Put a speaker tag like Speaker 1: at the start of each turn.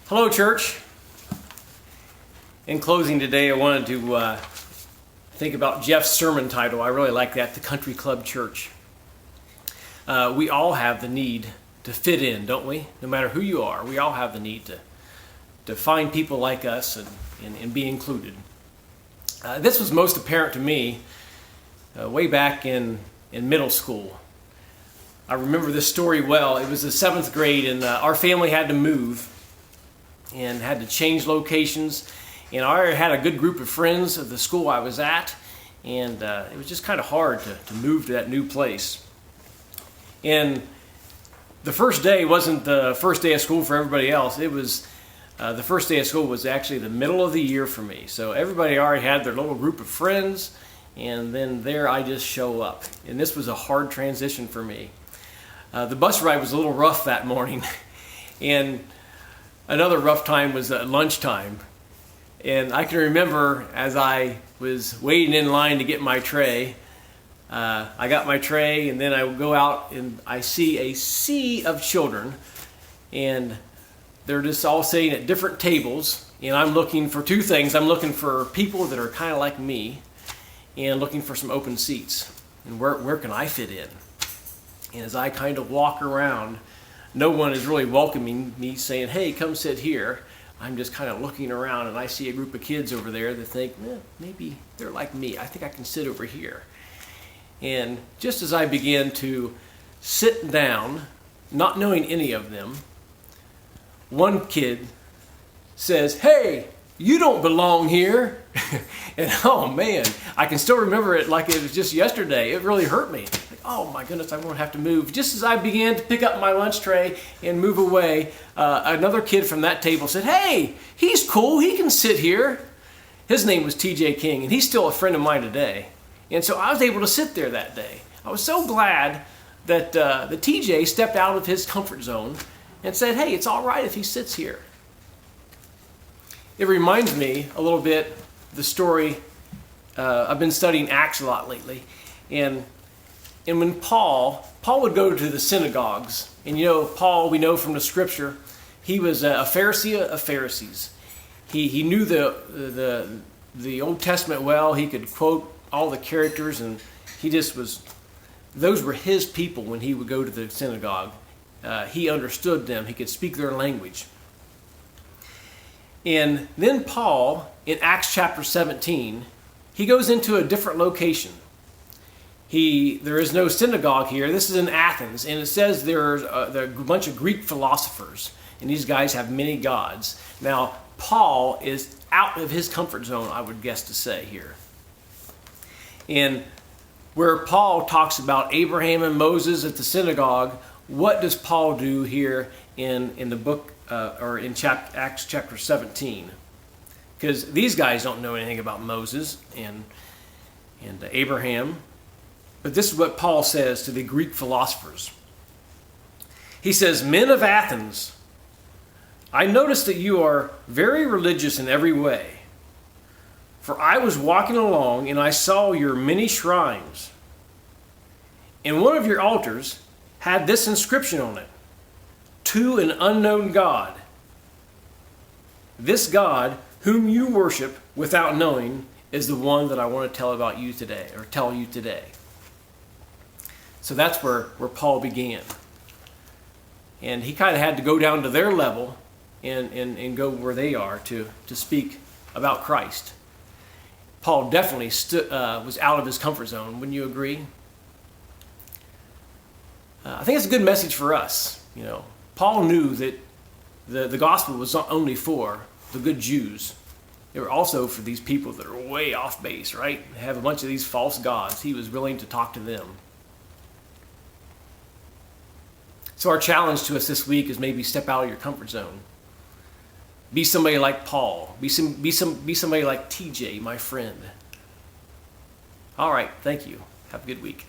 Speaker 1: Hello, church. In closing today, I wanted to think about Jeff's sermon title. I really like that, The Country Club Church. We all have the need to fit in, don't we? No matter who you are, we all have the need to find people like us and be included. This was most apparent to me way back in middle school. I remember this story well. It was the 7th grade, and our family had to move and had to change locations. And I already had a good group of friends of the school I was at, and it was just kind of hard to move to that new place. And the first day wasn't the first day of school for everybody else. It was the first day of school was actually the middle of the year for me. So everybody already had their little group of friends, and then there I just show up. And this was a hard transition for me. The bus ride was a little rough that morning, and another rough time was at lunchtime. And I can remember as I was waiting in line to get my tray, I got my tray, and then I would go out and I see a sea of children, and they're just all sitting at different tables, and I'm looking for two things. I'm looking for people that are kind of like me, and looking for some open seats. And where can I fit in? And as I kind of walk around, no one is really welcoming me, saying, hey, come sit here. I'm just kind of looking around, and I see a group of kids over there that think, maybe they're like me. I think I can sit over here. And just as I began to sit down, not knowing any of them, one kid says, hey, you don't belong here. And oh man, I can still remember it like it was just yesterday. It really hurt me. Like, oh my goodness, I won't have to move. Just as I began to pick up my lunch tray and move away, another kid from that table said, hey, he's cool, he can sit here. His name was TJ King, and he's still a friend of mine today. And so I was able to sit there that day. I was so glad that the TJ stepped out of his comfort zone and said, hey, it's all right if he sits here. It reminds me a little bit the story. I've been studying Acts a lot lately, and when Paul would go to the synagogues, and you know Paul, we know from the scripture, he was a Pharisee of Pharisees. He knew the Old Testament well. He could quote all the characters, and he just was. Those were his people when he would go to the synagogue. He understood them. He could speak their language. And then Paul, in Acts chapter 17, he goes into a different location. There is no synagogue here. This is in Athens, and it says there's a bunch of Greek philosophers, and these guys have many gods. Now, Paul is out of his comfort zone, I would guess to say here. And where Paul talks about Abraham and Moses at the synagogue, what does Paul do here in the book or in Acts chapter 17? Because these guys don't know anything about Moses and Abraham. But this is what Paul says to the Greek philosophers. He says, men of Athens, I notice that you are very religious in every way. For I was walking along and I saw your many shrines. And one of your altars had this inscription on it: to an unknown God. This God, whom you worship without knowing, is the one that I want to tell about you today, or tell you today. So that's where Paul began. And he kind of had to go down to their level and go where they are to speak about Christ. Paul definitely was out of his comfort zone. Wouldn't you agree? I think it's a good message for us. You know, Paul knew that the gospel was not only for the good Jews. It were also for these people that are way off base, right? They have a bunch of these false gods. He was willing to talk to them. So our challenge to us this week is maybe step out of your comfort zone. Be somebody like Paul. Be somebody like TJ, my friend. All right, thank you. Have a good week.